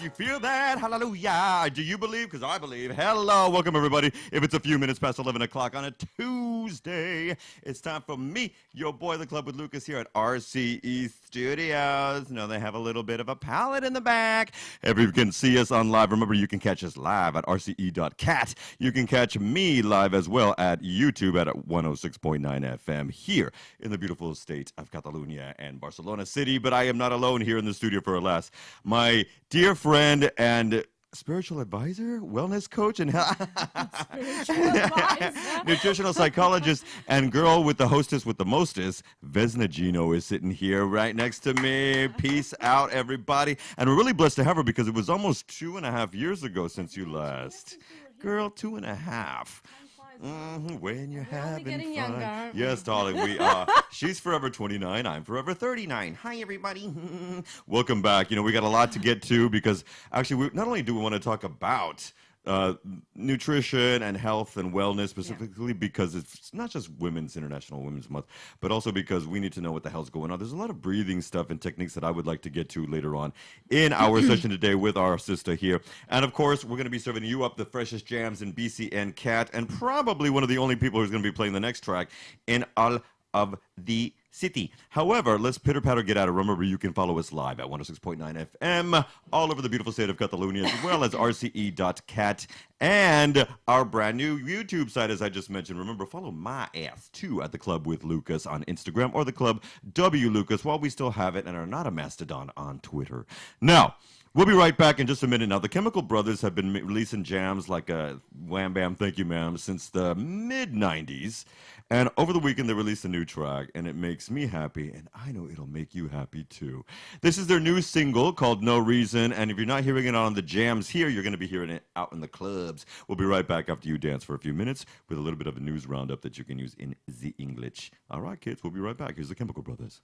you feel that? Hallelujah. Do you believe? Because I believe. Hello. Welcome, everybody. If it's a few minutes past 11 o'clock on a Tuesday, it's time for me, your boy, the Club with Lucas, here at RCE Studios. They have a little bit of a palette in the back. If you can see us on live, remember, you can catch us live at rce.cat. You can catch me live as well at YouTube at 106.9 FM here in the beautiful state of Catalonia and Barcelona City. But I am not alone here in the studio for alas. My dear friend and spiritual advisor, wellness coach, and nutritional psychologist and girl with the hostess with the mostest, Vesna Gino, is sitting here right next to me. Peace out, everybody. And we're really blessed to have her because it was almost 2.5 years ago since you last. Girl, 2.5. When you're having fun. Younger. Yes, darling. She's forever 29. I'm forever 39. Hi, everybody. Welcome back. We got a lot to get to because actually, not only do we want to talk about nutrition and health and wellness specifically because it's not just International Women's Month, but also because we need to know what the hell's going on. There's a lot of breathing stuff and techniques that I would like to get to later on in our session today with our sister here. And of course, we're going to be serving you up the freshest jams in BC and Cat, and probably one of the only people who's going to be playing the next track in all of the city. However, let's pitter-patter get out of. Remember, you can follow us live at 106.9 FM all over the beautiful state of Catalonia, as well as rce.cat and our brand new YouTube site, as I just mentioned. Remember, follow my ass, too, at the Club with Lucas on Instagram or the Club W Lucas while we still have it and are not a mastodon on Twitter. Now, we'll be right back in just a minute. Now, the Chemical Brothers have been releasing jams like Wham Bam, Thank You Ma'am since the mid-90s. And over the weekend, they released a new track, and it makes me happy, and I know it'll make you happy, too. This is their new single called No Reason, and if you're not hearing it on the jams here, you're going to be hearing it out in the clubs. We'll be right back after you dance for a few minutes with a little bit of a news roundup that you can use in the English. All right, kids, we'll be right back. Here's the Chemical Brothers.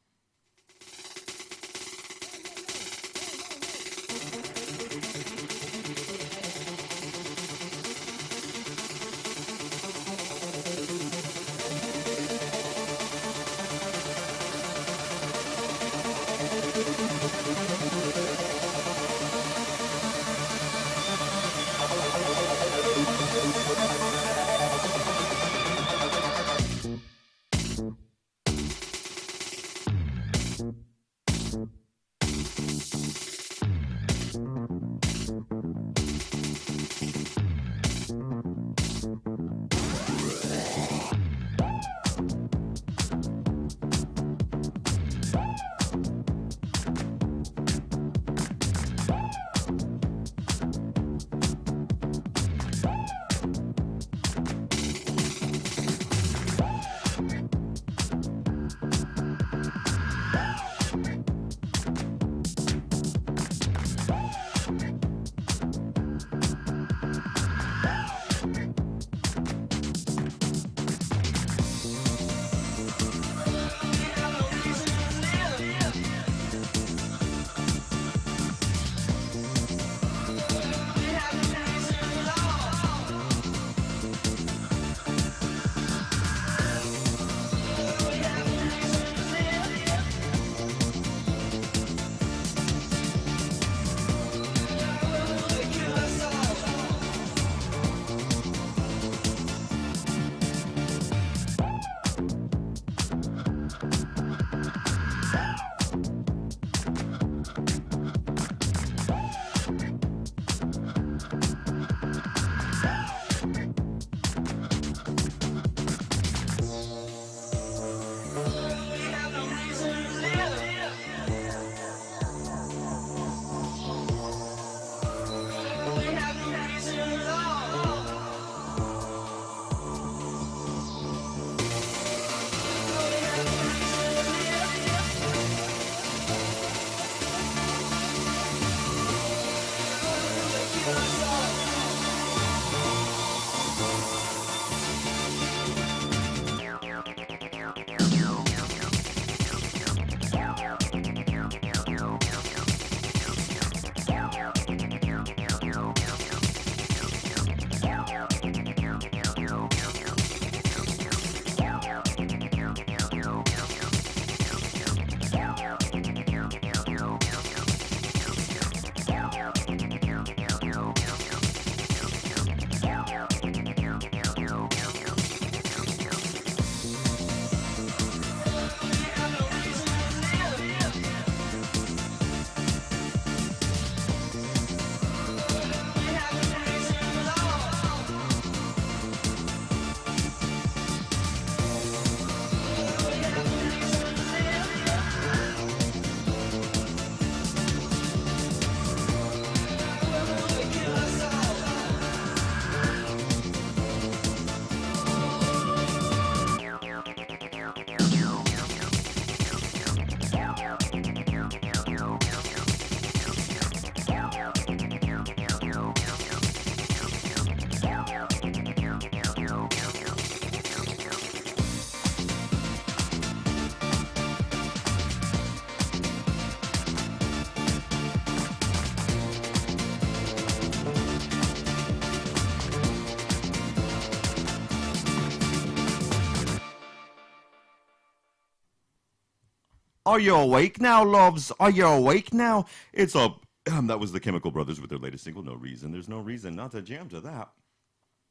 Are you awake now, loves? Are you awake now? It's a that was the Chemical Brothers with their latest single, No Reason. There's no reason not to jam to that.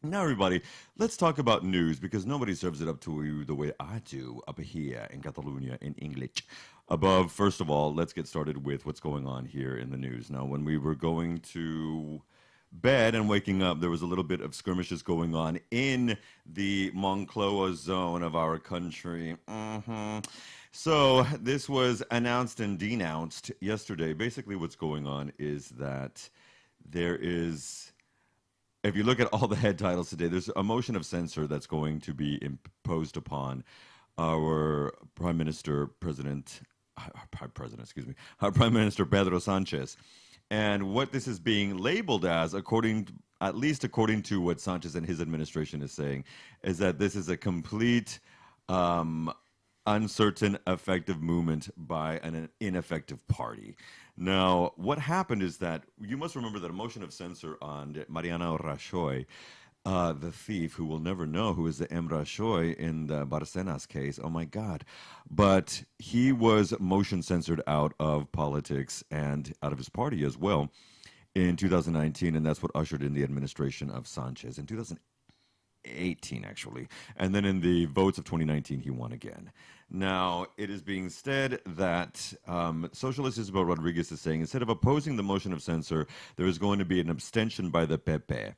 Now, everybody, let's talk about news because nobody serves it up to you the way I do up here in Catalonia in English. Above, first of all, let's get started with what's going on here in the news. Now, when we were going to bed and waking up, there was a little bit of skirmishes going on in the Moncloa zone of our country. So this was announced and denounced yesterday. Basically, what's going on is that there is, if you look at all the head titles today, there's a motion of censure that's going to be imposed upon our Prime Minister, our Prime Minister Pedro Sanchez. And what this is being labeled as, at least according to what Sanchez and his administration is saying, is that this is a complete uncertain, effective movement by an ineffective party. Now, what happened is that you must remember that a motion of censure on Mariano Rajoy, the thief who will never know who is the M. Rajoy in the Barcenas case. Oh my God. But he was motion censored out of politics and out of his party as well in 2019, and that's what ushered in the administration of Sanchez in 2018, actually. And then in the votes of 2019, he won again. Now, it is being said that Socialist Isabel Rodriguez is saying instead of opposing the motion of censure, there is going to be an abstention by the PP.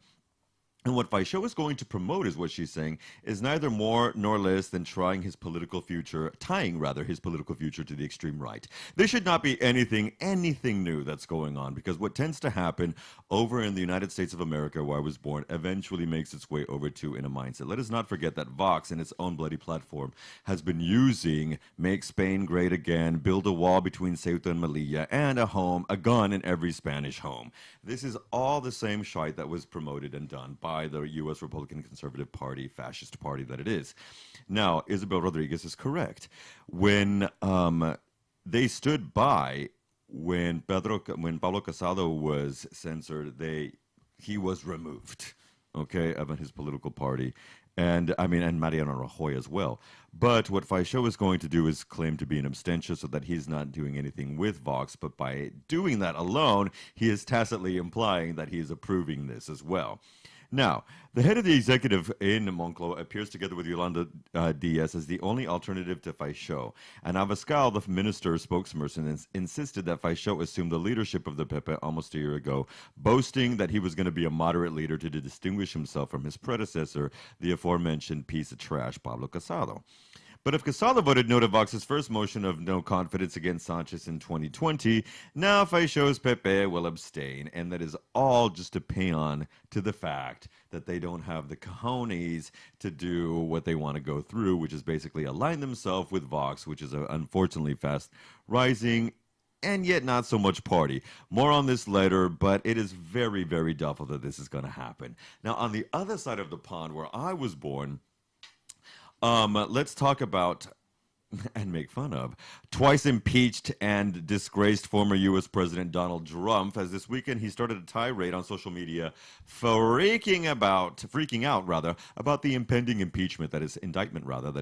And what Faixó is going to promote, is what she's saying, is neither more nor less than tying his political future to the extreme right. There should not be anything new that's going on, because what tends to happen over in the United States of America, where I was born, eventually makes its way over to in a mindset. Let us not forget that Vox, in its own bloody platform, has been using Make Spain Great Again, build a wall between Ceuta and Melilla, and a gun in every Spanish home. This is all the same shite that was promoted and done by the U.S. Republican Conservative Party, fascist party that it is. Now, Isabel Rodriguez is correct. When they stood by when Pablo Casado was censored, he was removed, okay, of his political party. And Mariano Rajoy as well. But what Faixó is going to do is claim to be an abstention so that he's not doing anything with Vox. But by doing that alone, he is tacitly implying that he is approving this as well. Now, the head of the executive in Moncloa appears together with Yolanda Diaz as the only alternative to Faixó. And Abascal, the minister spokesperson, insisted that Faixó assumed the leadership of the PP almost a year ago, boasting that he was going to be a moderate leader to distinguish himself from his predecessor, the aforementioned piece of trash, Pablo Casado. But if Casado voted no to Vox's first motion of no confidence against Sanchez in 2020, now Faixó's PP will abstain, and that is all just a paean to the fact that they don't have the cojones to do what they want to go through, which is basically align themselves with Vox, which is unfortunately fast rising and yet not so much party. More on this later, but it is very, very doubtful that this is going to happen. Now, on the other side of the pond where I was born, let's talk about and make fun of twice impeached and disgraced former U.S. President Donald Trump, as this weekend he started a tirade on social media freaking out about the impending indictment that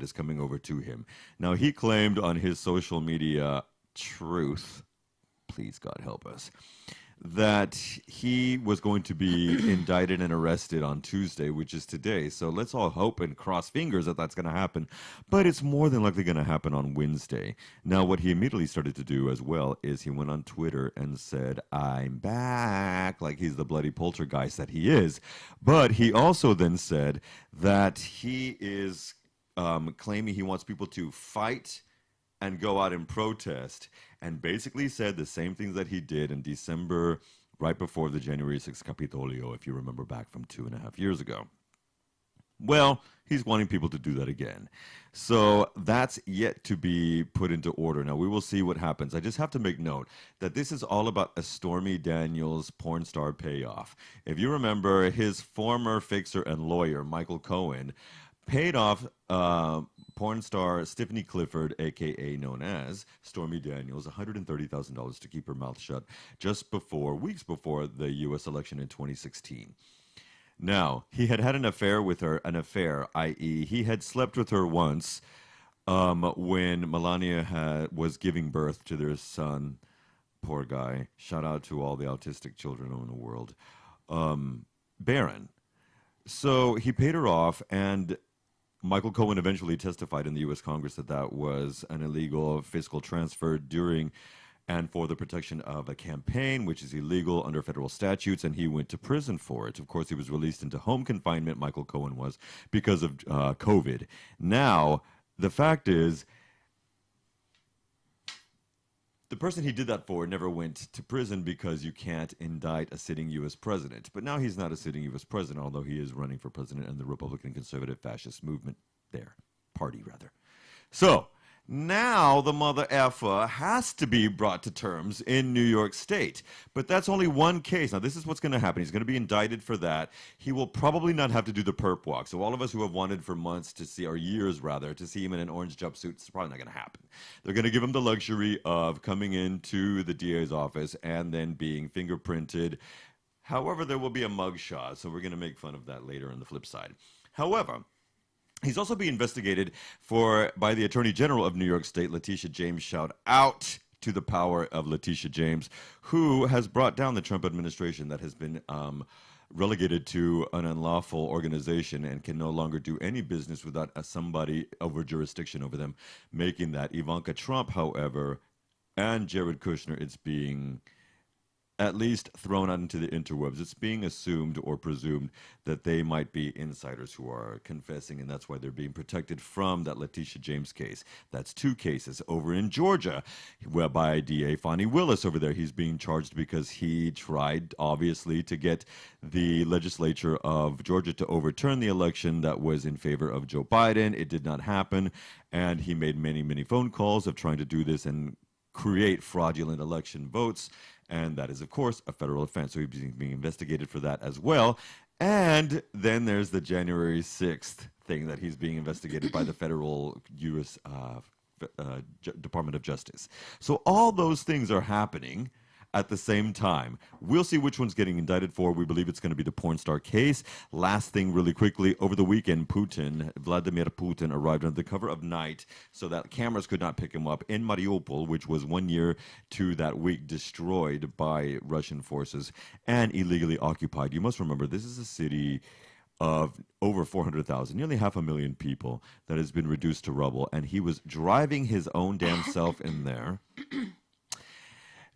is coming over to him. Now, he claimed on his social media Truth, please God help us, that he was going to be indicted and arrested on Tuesday, which is today. So let's all hope and cross fingers that that's going to happen. But it's more than likely going to happen on Wednesday. Now, what he immediately started to do as well is he went on Twitter and said, "I'm back," like he's the bloody poltergeist that he is. But he also then said that he is claiming he wants people to fight and go out and protest, and basically said the same things that he did in December, right before the January 6th Capitolio, if you remember back from 2.5 years ago. Well, he's wanting people to do that again. So that's yet to be put into order. Now, we will see what happens. I just have to make note that this is all about a Stormy Daniels porn star payoff. If you remember, his former fixer and lawyer, Michael Cohen, paid off porn star Stephanie Clifford, a.k.a. known as Stormy Daniels, $130,000 to keep her mouth shut weeks before the U.S. election in 2016. Now, he had an affair with her, i.e. he had slept with her once, when Melania was giving birth to their son. Poor guy. Shout out to all the autistic children in the world. Barron. So he paid her off, and Michael Cohen eventually testified in the U.S. Congress that that was an illegal fiscal transfer during and for the protection of a campaign, which is illegal under federal statutes, and he went to prison for it. Of course, he was released into home confinement, Michael Cohen was, because of COVID. Now, the fact is, the person he did that for never went to prison because you can't indict a sitting U.S. president. But now he's not a sitting U.S. president, although he is running for president in the Republican Conservative Fascist Movement there. Party, rather. So, now the mother effer has to be brought to terms in New York State. But that's only one case. Now, this is what's going to happen. He's going to be indicted for that. He will probably not have to do the perp walk. So all of us who have wanted for months to see, or years rather, to see him in an orange jumpsuit, it's probably not going to happen. They're going to give him the luxury of coming into the DA's office and then being fingerprinted. However, there will be a mugshot, so we're going to make fun of that later on the flip side. However, he's also being investigated by the Attorney General of New York State, Letitia James. Shout out to the power of Letitia James, who has brought down the Trump administration that has been relegated to an unlawful organization and can no longer do any business without somebody over jurisdiction over them, making that. Ivanka Trump, however, and Jared Kushner, it's being at least thrown out into the interwebs. It's being assumed or presumed that they might be insiders who are confessing, and that's why they're being protected from that Letitia James case. That's two cases. Over in Georgia, by DA Fonnie Willis over there, he's being charged because he tried, obviously, to get the legislature of Georgia to overturn the election that was in favor of Joe Biden. It did not happen, and he made many, many phone calls of trying to do this and create fraudulent election votes. And that is, of course, a federal offense. So he's being investigated for that as well. And then there's the January 6th thing that he's being investigated by the federal U.S. Department of Justice. So all those things are happening at the same time. We'll see which one's getting indicted for. We believe it's going to be the porn star case. Last thing really quickly, over the weekend, Vladimir Putin arrived under the cover of night so that cameras could not pick him up in Mariupol, which was 1 year to that week destroyed by Russian forces and illegally occupied. You must remember, this is a city of over 400,000, nearly 500,000 people that has been reduced to rubble, and he was driving his own damn self in there.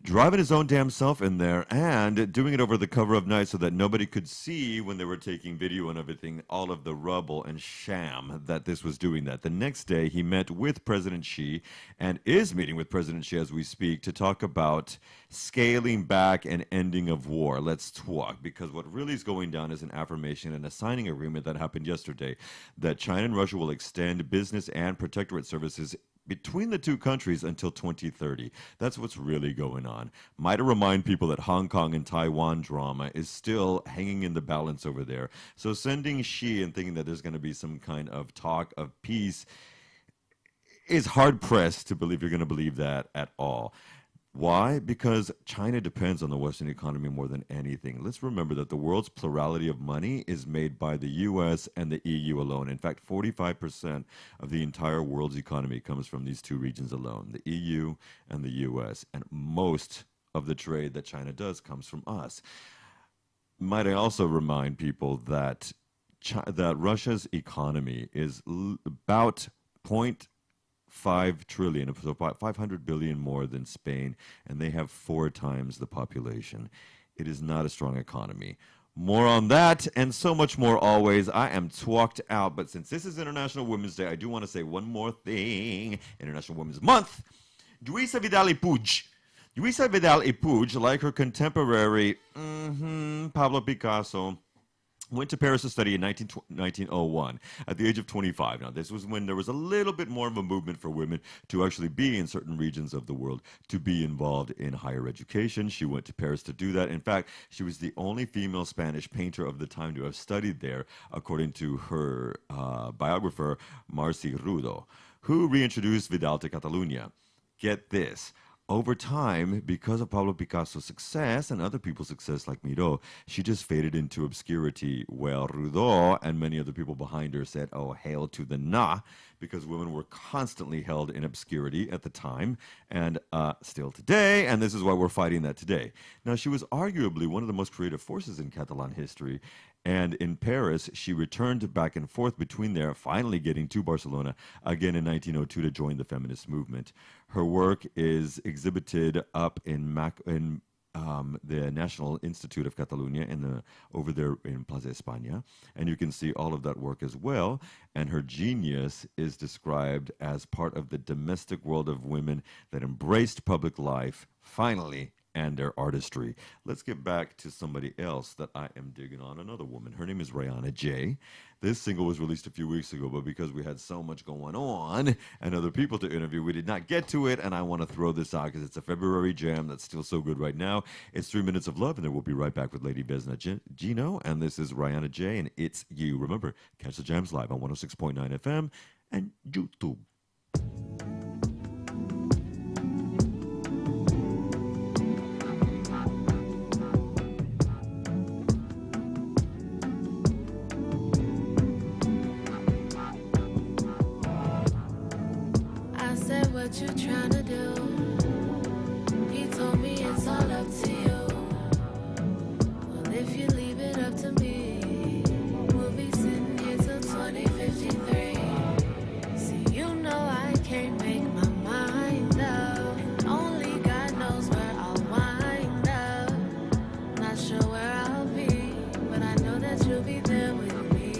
Driving his own damn self in there and doing it over the cover of night so that nobody could see when they were taking video and everything, all of the rubble and sham that this was doing that. The next day, he met with President Xi and is meeting with President Xi as we speak to talk about scaling back and ending of war. Let's talk, because what really is going down is an affirmation and a signing agreement that happened yesterday that China and Russia will extend business and protectorate services between the two countries until 2030. That's what's really going on. Might remind people that Hong Kong and Taiwan drama is still hanging in the balance over there. So sending Xi and thinking that there's going to be some kind of talk of peace is hard-pressed to believe you're going to believe that at all. Why? Because China depends on the Western economy more than anything. Let's remember that the world's plurality of money is made by the U.S. and the EU alone. In fact, 45% of the entire world's economy comes from these two regions alone, the EU and the U.S., and most of the trade that China does comes from us. Might I also remind people that Russia's economy is about 0.5 trillion, so about 500 billion more than Spain, and they have 4 times the population. It is not a strong economy. More on that and so much more always. I am talked out, but since this is International Women's Day, I do want to say one more thing. International Women's Month. Luisa Vidal y Puig. Luisa Vidal y Puig, like her contemporary Pablo Picasso, went to Paris to study in 1901 at the age of 25. Now, this was when there was a little bit more of a movement for women to actually be in certain regions of the world, to be involved in higher education. She went to Paris to do that. In fact, she was the only female Spanish painter of the time to have studied there, according to her biographer, Marci Rudo, who reintroduced Vidal to Catalonia. Get this. over time, because of Pablo Picasso's success and other people's success like Miró, she just faded into obscurity. Well, Rudó and many other people behind her said, oh, hail to the nah, because women were constantly held in obscurity at the time and still today, and this is why we're fighting that today. Now, she was arguably one of the most creative forces in Catalan history, and in Paris, she returned back and forth between there, finally getting to Barcelona again in 1902 to join the feminist movement. Her work is exhibited up in the National Institute of Catalonia over there in Plaza España, and you can see all of that work as well. And her genius is described as part of the domestic world of women that embraced public life, finally, and their artistry. Let's get back to somebody else that I am digging on, another woman. Her name is Rihanna J. This single was released a few weeks ago, but because we had so much going on and other people to interview, we did not get to it, and I want to throw this out because it's a February jam that's still so good right now. It's 3 Minutes of Love, and then we'll be right back with Lady Vesna Gino, and this is Rihanna J, and It's You. Remember, catch the jams live on 106.9 FM and YouTube. What you trying to do? He told me it's all up to you. Well, if you leave it up to me, we'll be sitting here till 2053. See, you know I can't make my mind up, and only God knows where I'll wind up. Not sure where I'll be, but I know that you'll be there with me.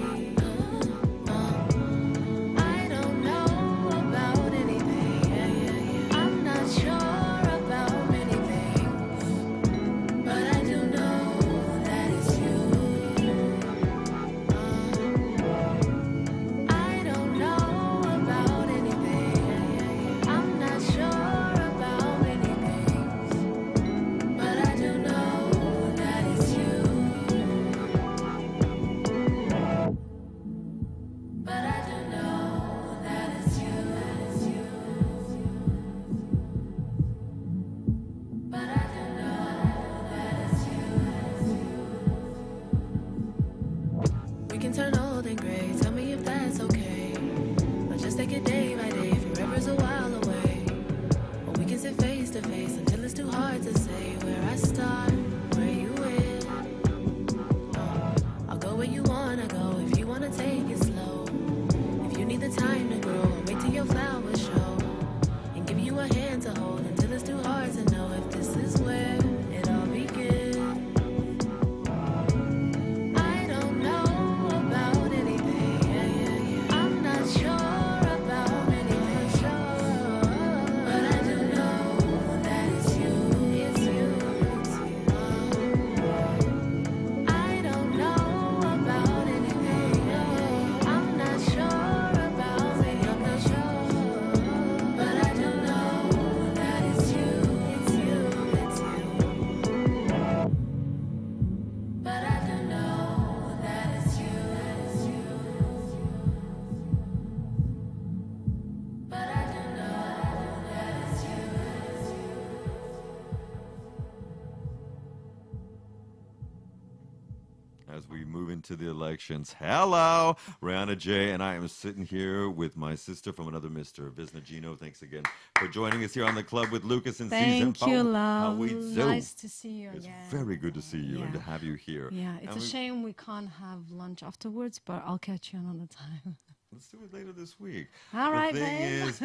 As we move into the elections. Hello, Rihanna J, and I am sitting here with my sister from another Mr. Vesna Gino. Thanks again for joining us here on the Club with Lucas and Season. Thank you, love. How we do? Nice to see you It's again. very good to see you and to have you here. Yeah, it's and a shame we can't have lunch afterwards, but I'll catch you another time. Let's do it later this week. All right, the thing is,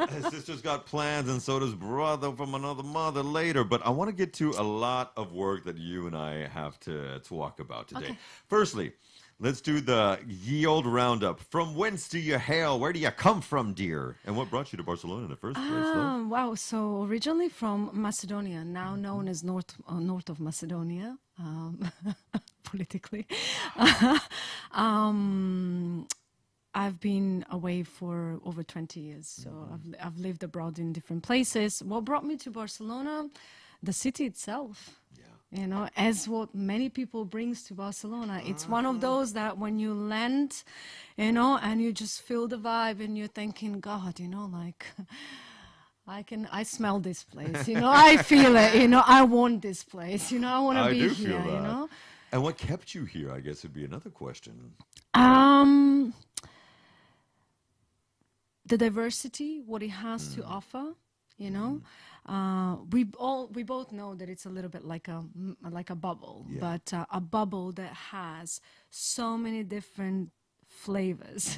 his sister's got plans, and so does brother from another mother later. But I want to get to a lot of work that you and I have to talk about today. Okay. Firstly, let's do the ye old roundup. From whence do you hail? Where do you come from, dear? And what brought you to Barcelona in the first place, though? Wow, so originally from Macedonia, now known as north of Macedonia, politically. I've been away for over 20 years, so I've lived abroad in different places. What brought me to Barcelona? The city itself. Yeah. You know, as what many people brings to Barcelona. It's one of those that when you land, you know, and you just feel the vibe and you're thinking, God, you know, like, I smell this place, I feel it, I want this place, I want to I be do here, feel that. And what kept you here, I guess, would be another question. Um, the diversity, what it has to offer, we both know that it's a little bit like a bubble, but a bubble that has so many different flavors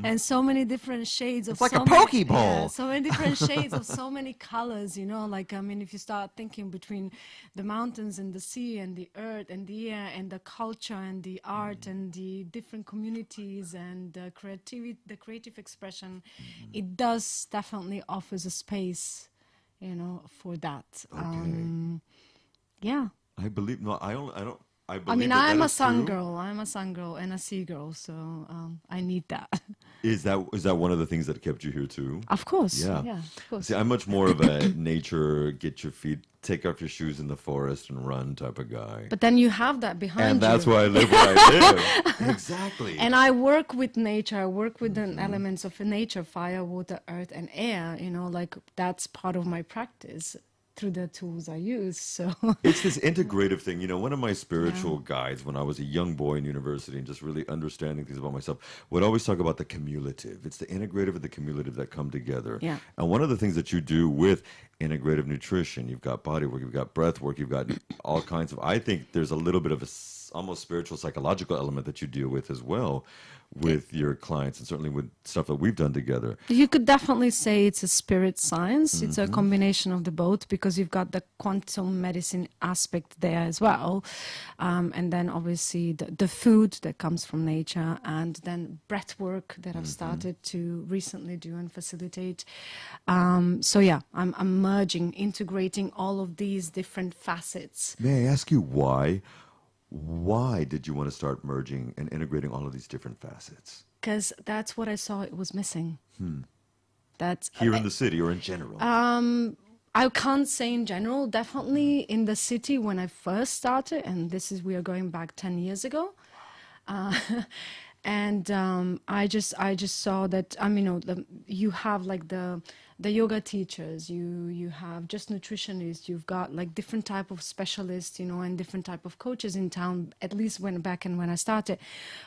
and so many different shades of like a so poke many, bowl. so many different shades of so many colors, like if you start thinking between the mountains and the sea and the earth and the air and the culture and the art and the different communities and the creative expression, it does definitely offers a space, for that. Yeah. I believe, no, I don't, I I believe mean, that I'm that a is sun true. girl. I'm a sun girl and a sea girl, so I need that. Is that one of the things that kept you here too? Of course. Yeah. Yeah, of course. See, I'm much more of a nature, get your feet, take off your shoes in the forest and run type of guy. But then you have that behind And that's you. why I live where I live. Exactly. And I work with nature. I work with the elements of nature, fire, water, earth, and air. Like that's part of my practice through the tools I use. So It's this integrative thing. One of my spiritual guides when I was a young boy in university and just really understanding things about myself would always talk about the cumulative. It's the integrative and the cumulative that come together. Yeah. And one of the things that you do with integrative nutrition, you've got body work, you've got breath work, you've got all kinds of, I think there's a little bit of almost spiritual, psychological element that you deal with as well with your clients and certainly with stuff that we've done together. you could definitely say it's a spirit science. It's a combination of the both because you've got the quantum medicine aspect there as well. And then obviously the food that comes from nature and then breath work that I've started to recently do and facilitate. So yeah, I'm merging, integrating all of these different facets. May I ask you why? Why did you want to start merging and integrating all of these different facets? Because that's what I saw it was missing. That's Here in the city or in general? I can't say in general, definitely in the city when I first started, and we are going back 10 years ago. And I just saw that, you have like the yoga teachers, you have just nutritionists, you've got like different type of specialists, and different type of coaches in town, at least when I started.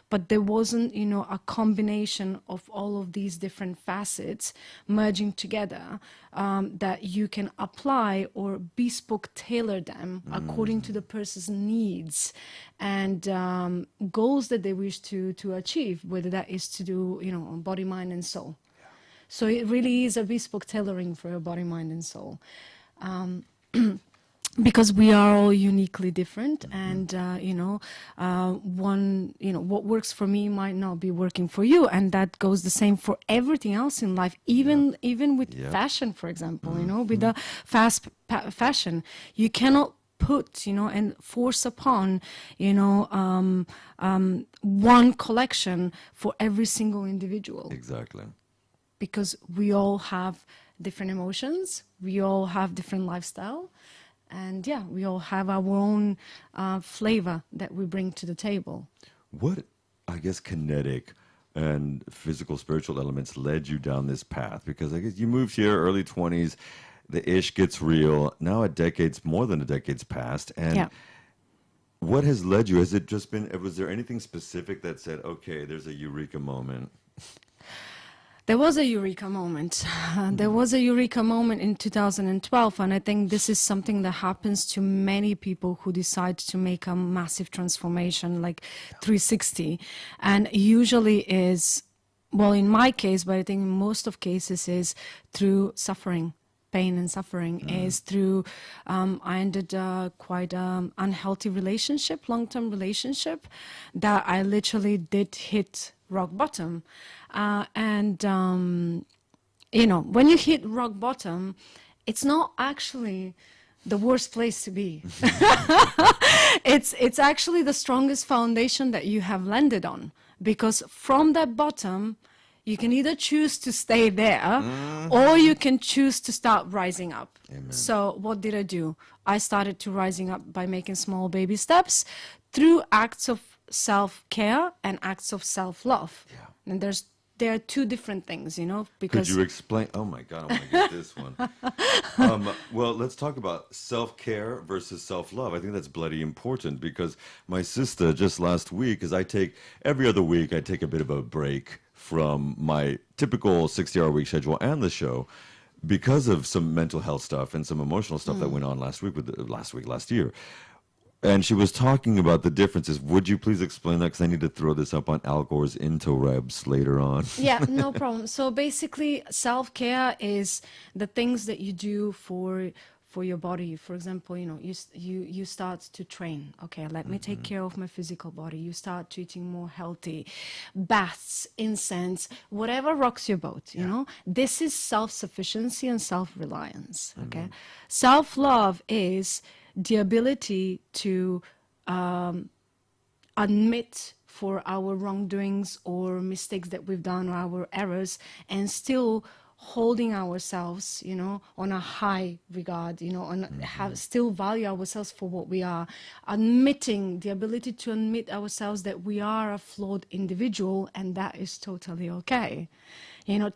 But there wasn't, a combination of all of these different facets merging together that you can apply or bespoke tailor them according to the person's needs and goals that they wish to achieve, whether that is to do, body, mind, and soul. So it really is a bespoke tailoring for your body, mind, and soul. Because we are all uniquely different and, what works for me might not be working for you. And that goes the same for everything else in life, even with fashion, for example, with the fast fashion. You cannot put, and force upon, one collection for every single individual. Exactly. Because we all have different emotions, we all have different lifestyle, and we all have our own flavor that we bring to the table. What, I guess, kinetic and physical, spiritual elements led you down this path? Because I guess you moved here early 20s, the ish gets real. Now more than a decade's passed. And what has led you? Has it just been, was there anything specific that said, okay, there's a eureka moment? There was a eureka moment. There was a eureka moment in 2012, and I think this is something that happens to many people who decide to make a massive transformation, like 360. And usually is, well, in my case, but I think in most of cases is through suffering. Pain and suffering is through, I ended quite an unhealthy relationship, long-term relationship, that I literally did hit rock bottom. When you hit rock bottom, it's not actually the worst place to be. It's actually the strongest foundation that you have landed on, because from that bottom, you can either choose to stay there or you can choose to start rising up. Amen. So what did I do? I started to rising up by making small baby steps through acts of self-care and acts of self-love. Yeah. And there's there are two different things, Could because you explain? Oh my God, I want to get this one. Well, let's talk about self-care versus self-love. I think that's bloody important because my sister just last week, because every other week, I take a bit of a break from my typical 60-hour week schedule and the show because of some mental health stuff and some emotional stuff that went on last year. And she was talking about the differences. Would you please explain that? Because I need to throw this up on Al Gore's Interwebs later on. yeah, no problem. So basically, self-care is the things that you do for your body. For example, you start to train. Okay, let me take care of my physical body. You start treating more healthy, baths, incense, whatever rocks your boat. This is self-sufficiency and self-reliance. Okay, self-love is the ability to admit for our wrongdoings or mistakes that we've done or our errors, and still holding ourselves, on a high regard, still value ourselves for what we are, the ability to admit ourselves that we are a flawed individual, and that is totally okay.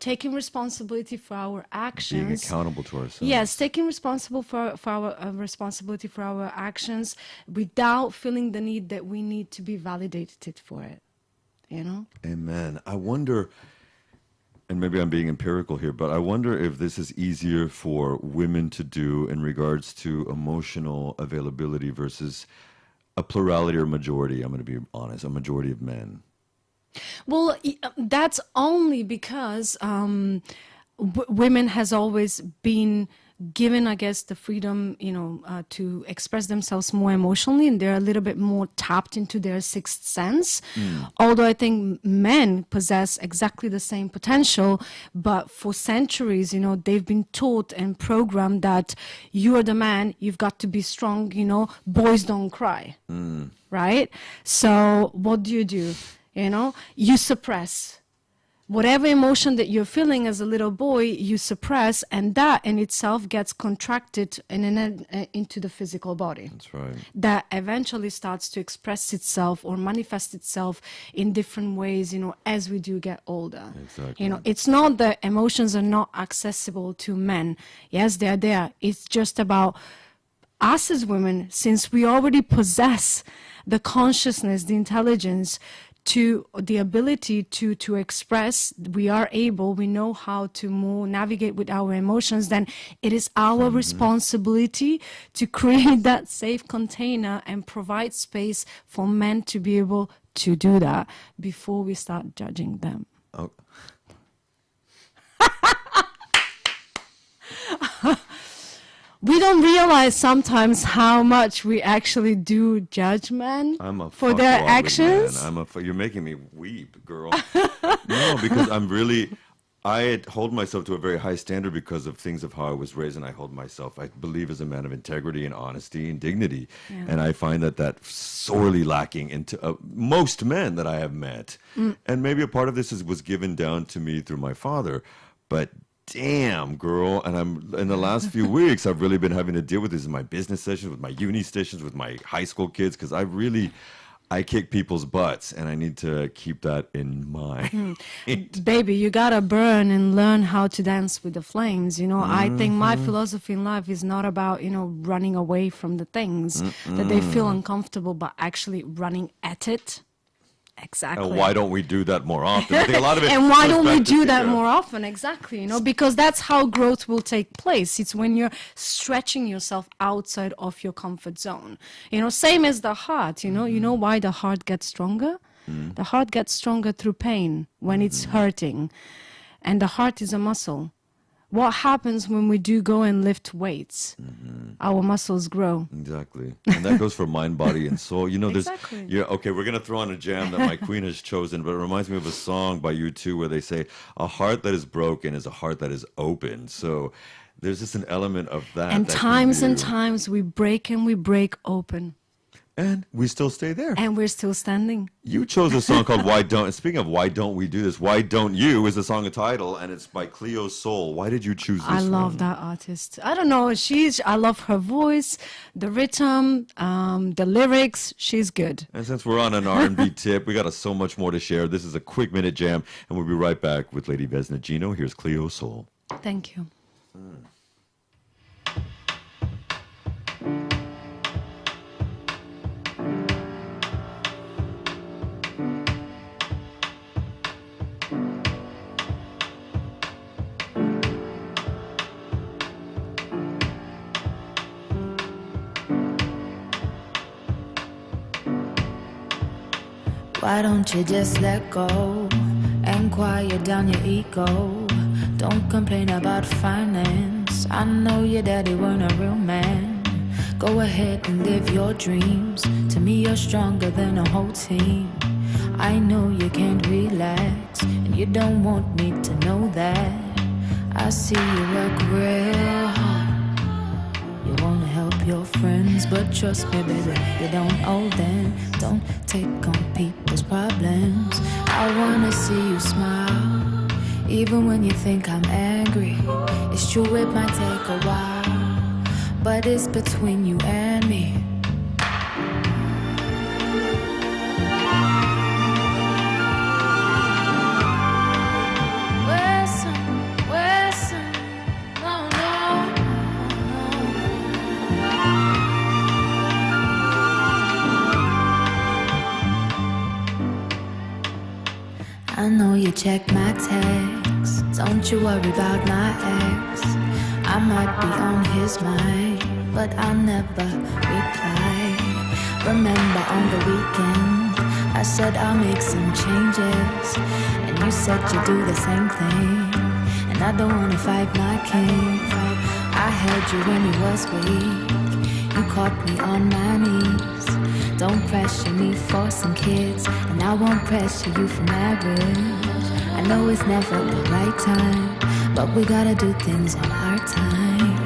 Taking responsibility for our actions. Being accountable to ourselves. Yes, taking responsible for our responsibility for our actions without feeling the need that we need to be validated for it. Amen. I wonder, and maybe I'm being empirical here, but I wonder if this is easier for women to do in regards to emotional availability versus a plurality or majority. I'm going to be honest, a majority of men. Well, that's only because women has always been given, I guess, the freedom, to express themselves more emotionally, and they're a little bit more tapped into their sixth sense. Although I think men possess exactly the same potential, but for centuries, they've been taught and programmed that you are the man, you've got to be strong, boys don't cry, right? So what do? You suppress. Whatever emotion that you're feeling as a little boy, you suppress, and that in itself gets contracted into the physical body. That's right. That eventually starts to express itself or manifest itself in different ways, as we do get older. Exactly. It's not that emotions are not accessible to men. Yes, they're there. It's just about us as women, since we already possess the consciousness, the intelligence, to the ability to express, we know how to more navigate with our emotions, then it is our responsibility to create that safe container and provide space for men to be able to do that before we start judging them. Oh. We don't realize sometimes how much we actually do judge men for their actions. Man. You're making me weep, girl. No, because I hold myself to a very high standard because of things of how I was raised, and I hold myself, I believe, as a man of integrity and honesty and dignity. Yeah. And I find that sorely lacking into most men that I have met. And maybe a part of this was given down to me through my father, but damn, girl. And in the last few weeks, I've really been having to deal with this in my business sessions, with my uni sessions, with my high school kids, because I kick people's butts, and I need to keep that in mind. Baby, you gotta burn and learn how to dance with the flames. I think my philosophy in life is not about, running away from the things that they feel uncomfortable, but actually running at it. Exactly. And why don't we do that more often? I think a lot of it. And why don't we do that more often? Exactly. Because that's how growth will take place. It's when you're stretching yourself outside of your comfort zone. Same as the heart. You know why the heart gets stronger? The heart gets stronger through pain when it's hurting, and the heart is a muscle. What happens when we do go and lift weights? Our muscles grow. Exactly. And that goes for mind, body, and soul. Exactly. Okay, we're going to throw on a jam that my queen has chosen, but it reminds me of a song by U2 where they say, a heart that is broken is a heart that is open. So there's just an element of that. And times we break and we break open. And we still stay there. And we're still standing. You chose a song called Why Don't, and speaking of Why Don't We Do This, Why Don't You is the song title, and it's by Cleo Soul. Why did you choose this I love one? that artist. I don't know. I love her voice, the rhythm, the lyrics. She's good. And since we're on an R&B tip, we got so much more to share. This is a quick minute jam, and we'll be right back with Lady Vesna Gino. Here's Cleo Soul. Thank you. Why don't you just let go and quiet down your ego? Don't complain about finance. I know your daddy weren't a real man. Go ahead and live your dreams. To me, you're stronger than a whole team. I know you can't relax, and you don't want me to know that. I see you work real hard. You wanna help your friends, but trust me, baby, you don't owe them. Don't take on people's problems. I wanna see you smile, even when you think I'm angry. It's true, it might take a while, but it's between you and me. I know you check my texts. Don't you worry about my ex. I might be on his mind, but I'll never reply. Remember on the weekend, I said I'll make some changes, and you said you'd do the same thing. And I don't wanna fight my king. I held you when you was weak. You caught me on my knees. Don't pressure me for some kids, and I won't pressure you for marriage. I know it's never the right time, but we gotta do things on our time.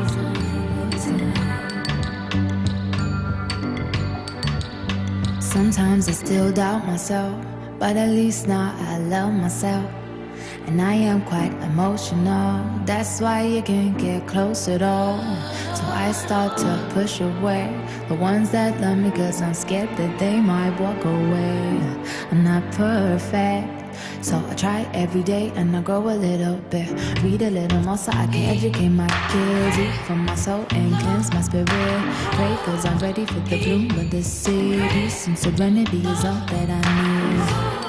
Sometimes I still doubt myself, but at least now I love myself. And I am quite emotional, that's why you can't get close at all. So I start to push away the ones that love me, cause I'm scared that they might walk away. I'm not perfect, so I try every day and I grow a little bit. Read a little more so I can educate my kids, eat from my soul and cleanse my spirit. Pray cause I'm ready for the bloom of the city. Some serenity is all that I need.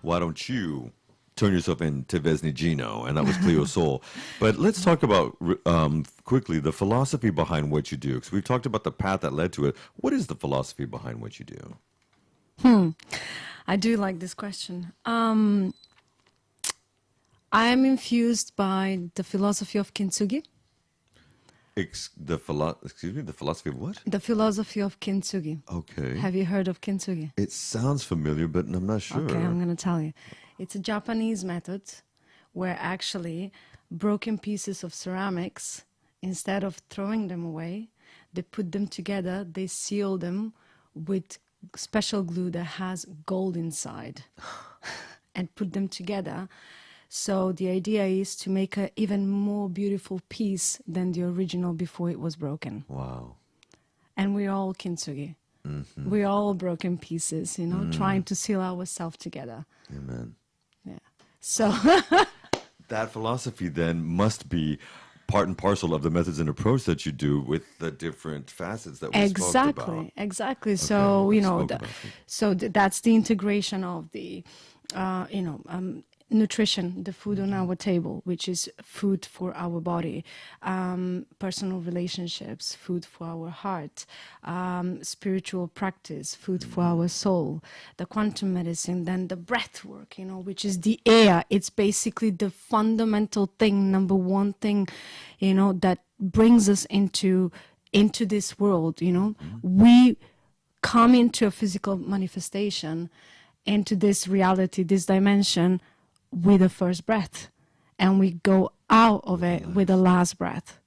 Why don't you turn yourself into Vesna Gino? And that was Cleo Soul. But let's talk about, quickly, the philosophy behind what you do. Because we've talked about the path that led to it. What is the philosophy behind what you do? I do like this question. I am infused by the philosophy of Kintsugi. The philosophy of what? The philosophy of Kintsugi. Okay. Have you heard of Kintsugi? It sounds familiar, but I'm not sure. Okay, I'm going to tell you. It's a Japanese method where actually broken pieces of ceramics, instead of throwing them away, they put them together, they seal them with special glue that has gold inside and put them together. So the idea is to make an even more beautiful piece than the original before it was broken. Wow. and we're all kintsugi. We're all broken pieces, you know, trying to seal ourselves together. Amen. Yeah. So That philosophy then must be part and parcel of the methods and approach that you do with the different facets that we spoke about. Exactly. So, you know, spoke about it. that's the integration of the, nutrition, the food on our table, which is food for our body, personal relationships, food for our heart, spiritual practice, food for our soul, the quantum medicine, then the breath work, you know, which is the air. It's basically the fundamental thing, number one thing, you know, that brings us into this world, you know. We come into a physical manifestation, into this reality, this dimension, with the first breath, and we go out of it with the last breath.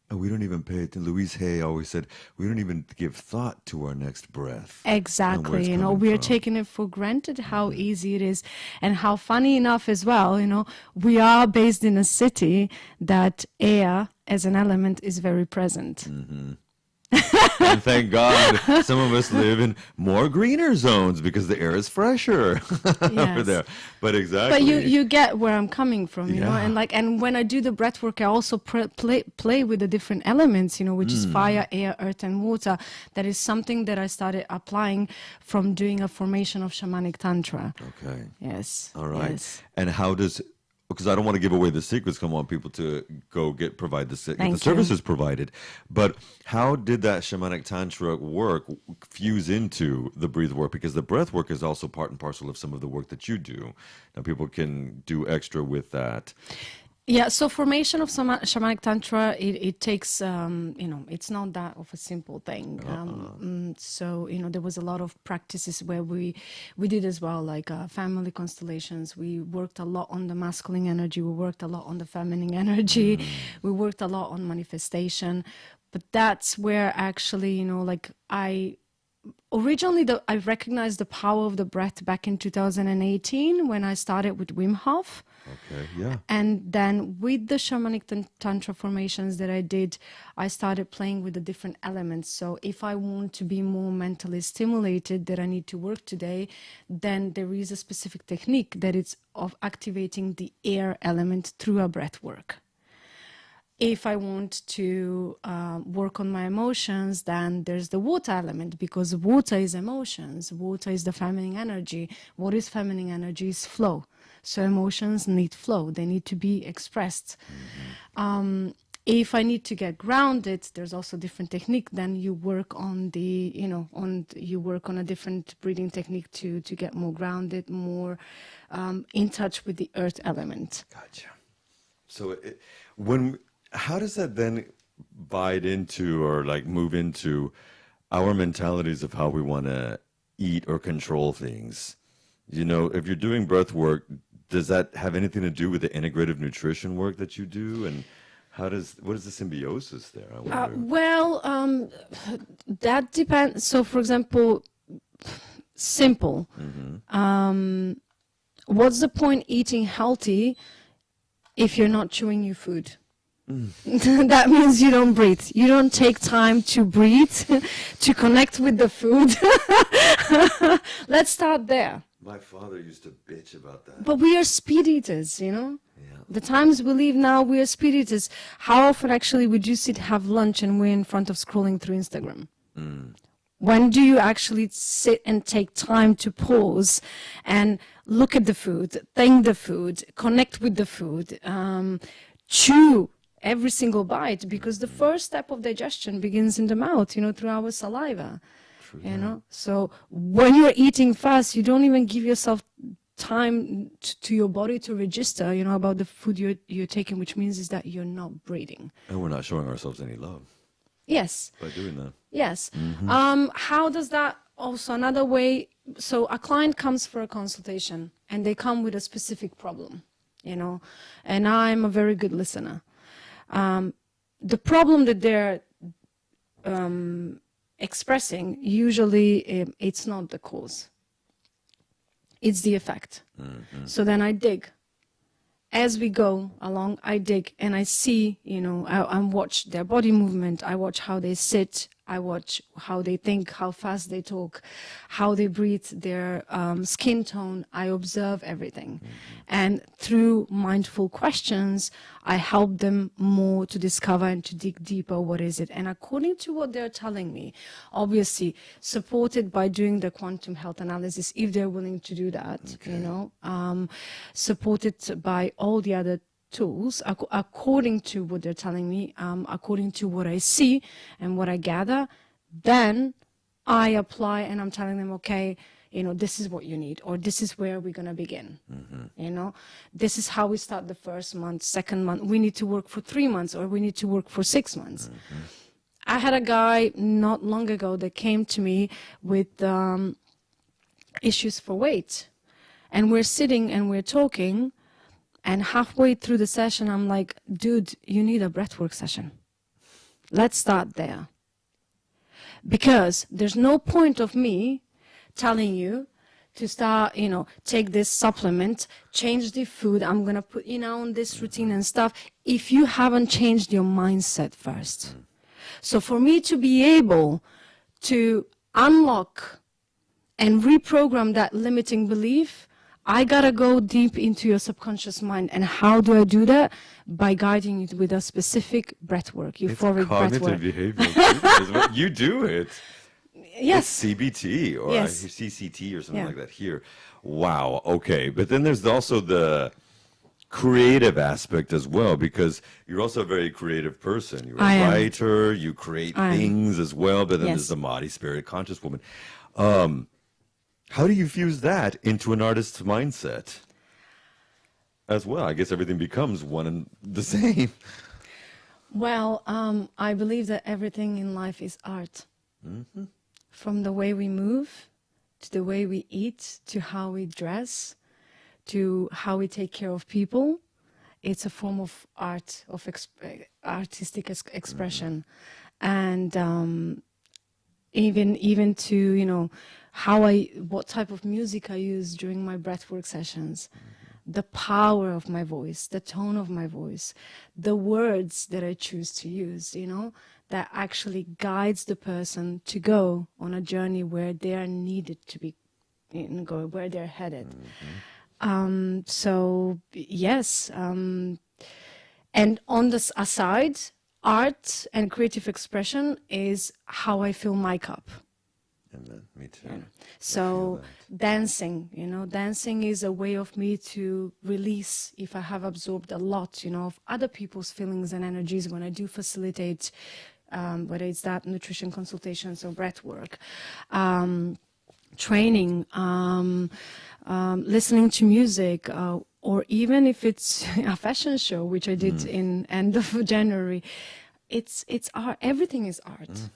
And we don't even pay attention. Louise Hay always said, we don't even give thought to our next breath. Exactly. You know, we are taking it for granted how easy it is, and how funny enough as well, you know, we are based in a city that air as an element is very present. And thank God some of us live in more greener zones because the air is fresher over Yes. there. But exactly. But you get where I'm coming from, you know, Yeah. and when I do the breath work, I also play with the different elements, you know, which is fire, air, earth, and water. That is something that I started applying from doing a formation of shamanic tantra. Okay. Yes. All right. Yes. And how does, because I don't want to give away the secrets, come on, people to go provide the Thank you. services provided. But how did that shamanic tantra work fuse into the breathe work? Because the breath work is also part and parcel of some of the work that you do. Now people can do extra with that. Yeah, so formation of shamanic tantra, it takes, you know, it's not that of a simple thing. So, you know, there was a lot of practices where we did as well, like family constellations. We worked a lot on the masculine energy. We worked a lot on the feminine energy. We worked a lot on manifestation. But that's where actually, you know, like I recognized the power of the breath back in 2018 when I started with Wim Hof. Okay, yeah. And then with the shamanic tantra formations that I did, I started playing with the different elements. So if I want to be more mentally stimulated that I need to work today, then there is a specific technique that is of activating the air element through a breath work. If I want to work on my emotions, then there's the water element, because water is emotions. Water is the feminine energy. What is feminine energy? Is flow. So emotions need flow. They need to be expressed. If I need to get grounded, there's also different technique. Then you work on the, you know, you work on a different breathing technique to get more grounded, more in touch with the earth element. Gotcha. So how does that then bite into or like move into our mentalities of how we want to eat or control things? You know, if you're doing breath work, does that have anything to do with the integrative nutrition work that you do? And what is the symbiosis there? I wonder. That depends. So, for example, simple. What's the point eating healthy if you're not chewing your food? That means you don't breathe. You don't take time to breathe, to connect with the food. Let's start there. My father used to bitch about that. But we are speed eaters, you know? Yeah. The times we live now, we are speed eaters. How often actually would you sit, have lunch, and we're in front of scrolling through Instagram? When do you actually sit and take time to pause and look at the food, thank the food, connect with the food, chew every single bite? Because the first step of digestion begins in the mouth, you know, through our saliva. You know, so when you're eating fast, you don't even give yourself time to your body to register, you know, about the food you're taking, which means is that you're not breathing. And we're not showing ourselves any love Yes. by doing that. Yes. How does that also another way? So a client comes for a consultation and they come with a specific problem, you know, and I'm a very good listener. The problem that they're expressing, usually it's not the cause. It's the effect. So then I dig. As we go along, I dig and I see, you know, I watch their body movement. I watch how they sit. I watch how they think, how fast they talk, how they breathe, their skin tone. I observe everything. And through mindful questions, I help them more to discover and to dig deeper what is it. And according to what they're telling me, obviously supported by doing the quantum health analysis, if they're willing to do that, supported by all the other tools, according to what they're telling me, according to what I see and what I gather, then I apply and I'm telling them, okay, this is what you need, or this is where we're going to begin. This is how we start the first month, second month. We need to work for 3 months, or we need to work for 6 months. I had a guy not long ago that came to me with issues for weight. And we're sitting and we're talking, and halfway through the session, I'm like, dude, you need a breathwork session. Let's start there. Because there's no point of me telling you to start, take this supplement, change the food, I'm going to put you on this routine and stuff, if you haven't changed your mindset first. So for me to be able to unlock and reprogram that limiting belief, I got to go deep into your subconscious mind. And how do I do that? By guiding you with a specific breath work, euphoric breath work. It's cognitive behavioral. You do it. Yes. It's CBT or Yes. CCT or something like that here. Wow. Okay. But then there's also the creative aspect as well, because you're also a very creative person. You're a writer. You create things as well. But then there's the Mahdi spirit, conscious woman. How do you fuse that into an artist's mindset as well? I guess everything becomes one and the same. Well, I believe that everything in life is art. From the way we move, to the way we eat, to how we dress, to how we take care of people. It's a form of art, of artistic expression. And even to, what type of music I use during my breathwork sessions, the power of my voice, the tone of my voice, the words that I choose to use, that actually guides the person to go on a journey where they are needed to be, go where they're headed. So yes, and on this aside, art and creative expression is how I fill my cup. And then, me too. Yeah. So dancing, dancing is a way of me to release if I have absorbed a lot, of other people's feelings and energies when I do facilitate, whether it's that nutrition consultations or breath work, training, listening to music, or even if it's a fashion show, which I did in end of January. It's art. Everything is art.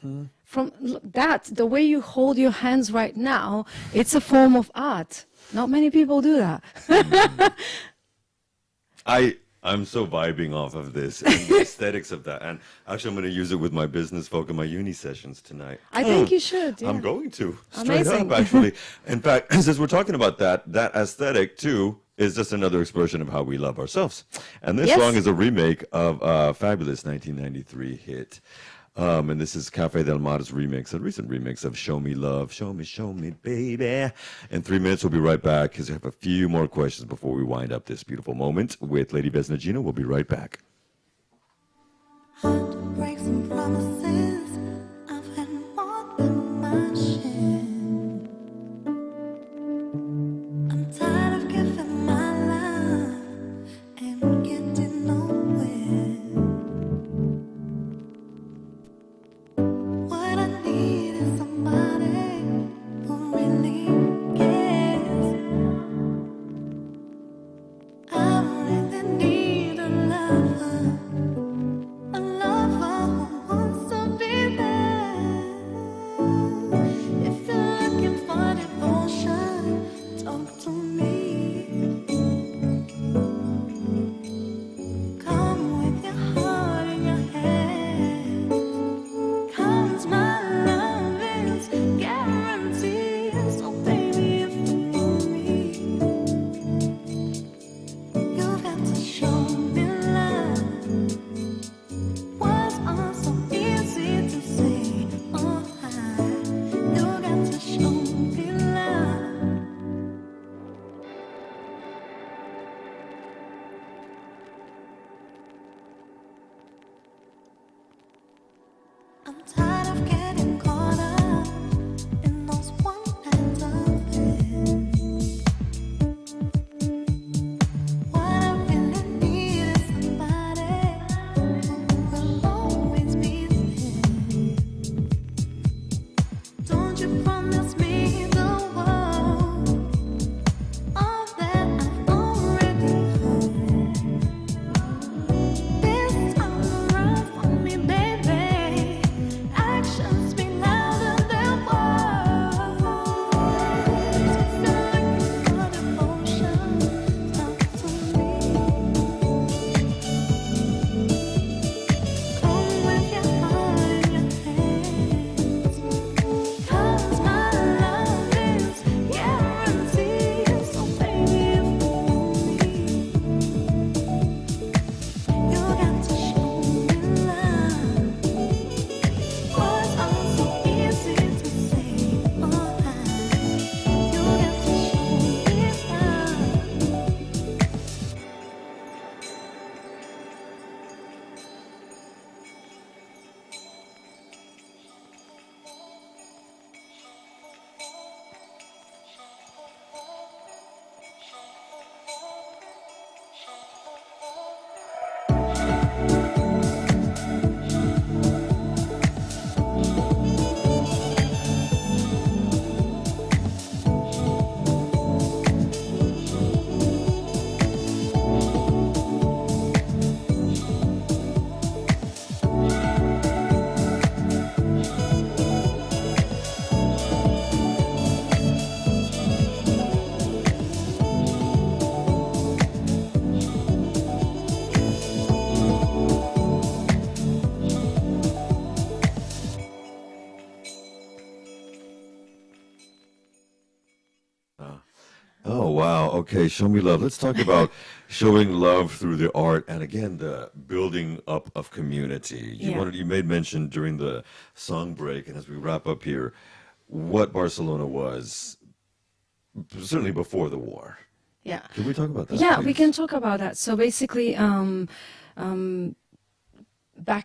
From that, the way you hold your hands right now, it's a form of art. Not many people do that. I'm so vibing off of this and the aesthetics of that. And actually, I'm going to use it with my business folk and my uni sessions tonight. I think you should. Yeah. I'm going to. Straight Amazing. up, actually. In fact, since we're talking about that aesthetic, too, is just another expression of how we love ourselves. And this song is a remake of a fabulous 1993 hit. And this is Cafe Del Mar's remix, a recent remix of Show Me Love, Show Me, baby. In 3 minutes, we'll be right back because we have a few more questions before we wind up this beautiful moment with Lady Vesna Gino. We'll be right back. Heartbreaks and promises, I've had more than my share. I'm tired of giving my love and getting nowhere. What I need is somebody who really cares. I really need a lover who wants to be Okay, show me love. Let's talk about showing love through the art and again the building up of community. You made mention during the song break and as we wrap up here, what Barcelona was certainly before the war. Yeah. Can we talk about that? Yeah, please? we can talk about that. So basically, back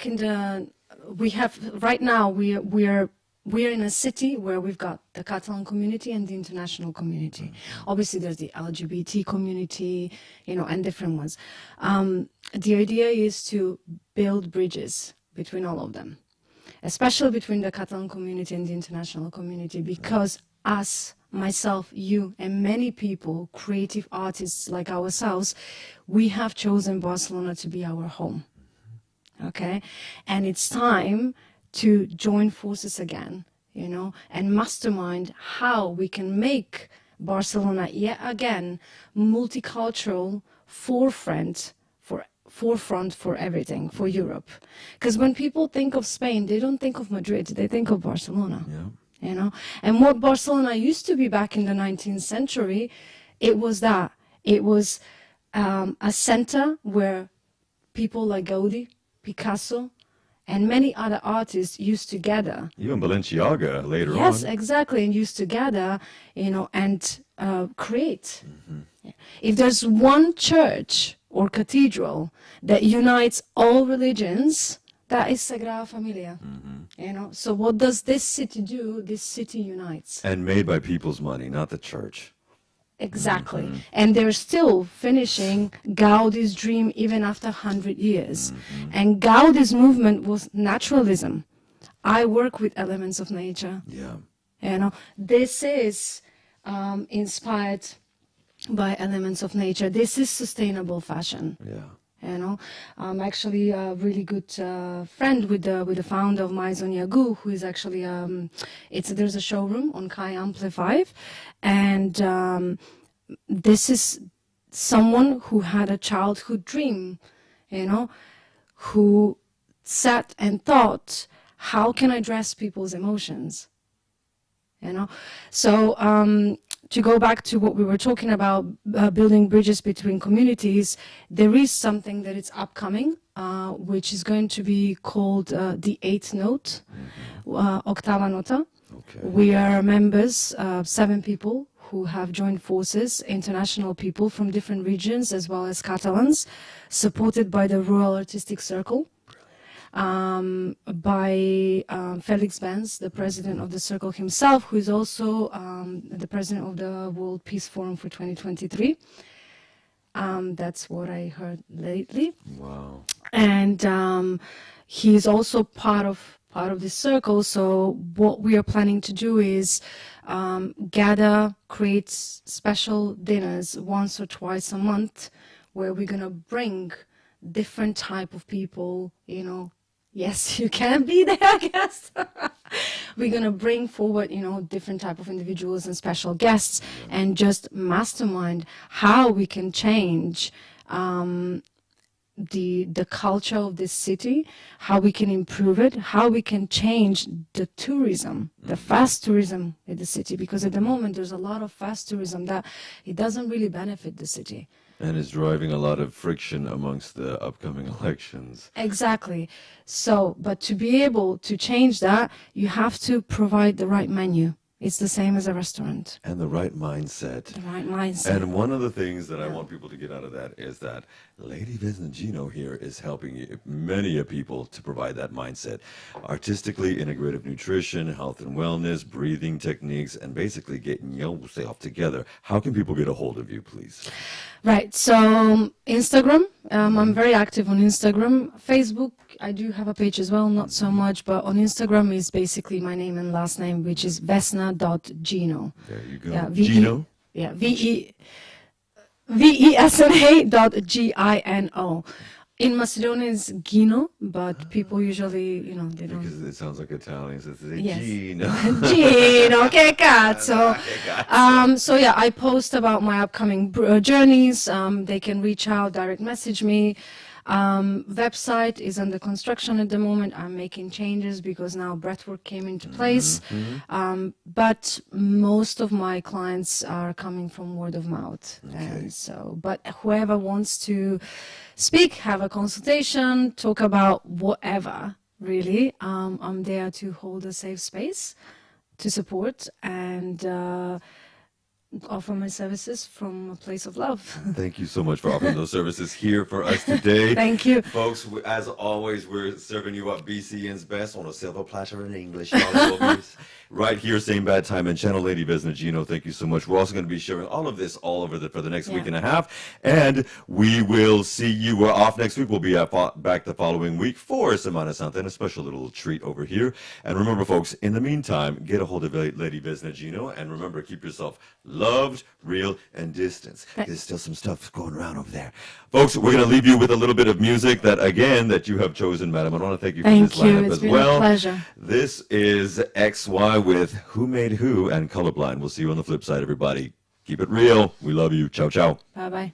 in the, we have right now we're in a city where we've got the Catalan community and the international community. Obviously, there's the LGBT community, you know, and different ones. The idea is to build bridges between all of them, especially between the Catalan community and the international community, because us, myself, you, and many people, creative artists like ourselves, we have chosen Barcelona to be our home. Okay? And it's time to join forces again, you know, and mastermind how we can make Barcelona yet again multicultural forefront for everything, for Europe. Because when people think of Spain, they don't think of Madrid, they think of Barcelona. Yeah. You know, and what Barcelona used to be back in the 19th century, it was a center where people like Gaudi, Picasso, and many other artists used to gather. Even Balenciaga later on. Yes, exactly, and used to gather, you know, and create. Yeah. If there's one church or cathedral that unites all religions, that is Sagrada Familia. You know, so what does this city do? This city unites. And made by people's money, not the church. Exactly. And they're still finishing Gaudi's dream even after 100 years. And Gaudi's movement was naturalism. I work with elements of nature. Yeah. You know, this is inspired by elements of nature. This is sustainable fashion. Yeah. You know, I'm actually a really good friend with the founder of Maison Yagoo, who is actually there's a showroom on Kai Ample 5, and this is someone who had a childhood dream, you know, who sat and thought, how can I address people's emotions, you know? So to go back to what we were talking about, building bridges between communities, there is something that is upcoming, which is going to be called the 8th note, Octava Nota. Okay. We are members, 7 people who have joined forces, international people from different regions, as well as Catalans, supported by the Rural Artistic Circle. By Felix Benz, the president of the circle himself, who is also the president of the World Peace Forum for 2023. That's what I heard lately. Wow. And he's also part of this circle. So what we are planning to do is gather, create special dinners once or twice a month, where we're gonna bring different type of people, you know. Yes, you can be there, I guess. We're going to bring forward, you know, different type of individuals and special guests, and just mastermind how we can change the culture of this city, how we can improve it, how we can change the tourism, the fast tourism in the city, because at the moment there's a lot of fast tourism that it doesn't really benefit the city. And is driving a lot of friction amongst the upcoming elections. Exactly. So, but to be able to change that, you have to provide the right menu. It's the same as a restaurant. And the right mindset. The right mindset. And one of the things that I want people to get out of that is that Lady Vesna Gino here is helping many people to provide that mindset. Artistically integrative nutrition, health and wellness, breathing techniques, and basically getting yourself together. How can people get a hold of you, please? Right. So Instagram, I'm very active on Instagram. Facebook, I do have a page as well, not so much, but on Instagram is basically my name and last name, which is vesna.gino. There you go. Yeah, Gino? Yeah, VESNA.GINO. In Macedonian it's Gino, but people usually, you know, they don't. Because it sounds like Italian, so it's Yes. Gino. Gino, che cazzo. So yeah, I post about my upcoming journeys. They can reach out, direct message me. Website is under construction at the moment. I'm making changes because now breathwork came into place. But most of my clients are coming from word of mouth. And so, but whoever wants to speak, have a consultation, talk about whatever, really, I'm there to hold a safe space, to support, and offer my services from a place of love. Thank you so much for offering those services here for us today. Thank you. Folks, as always, we're serving you up BCN's best on a silver platter in English. Y'all right here, same bad time, and Channel Lady Vesna Gino. Thank you so much. We're also going to be sharing all of this all over for the next week and a half. And we will see you. We're off next week. We'll be back the following week for Semana Santa and a special little treat over here. And remember, folks, in the meantime, get a hold of Lady Vesna Gino. And remember, keep yourself loved, real, and distant. There's still some stuff going around over there. Folks, we're going to leave you with a little bit of music that, again, that you have chosen, madam. I want to thank you for this lineup It's as been well. A pleasure. This is XY with Who Made Who and Colorblind. We'll see you on the flip side, everybody. Keep it real. We love you. Ciao, ciao. Bye-bye.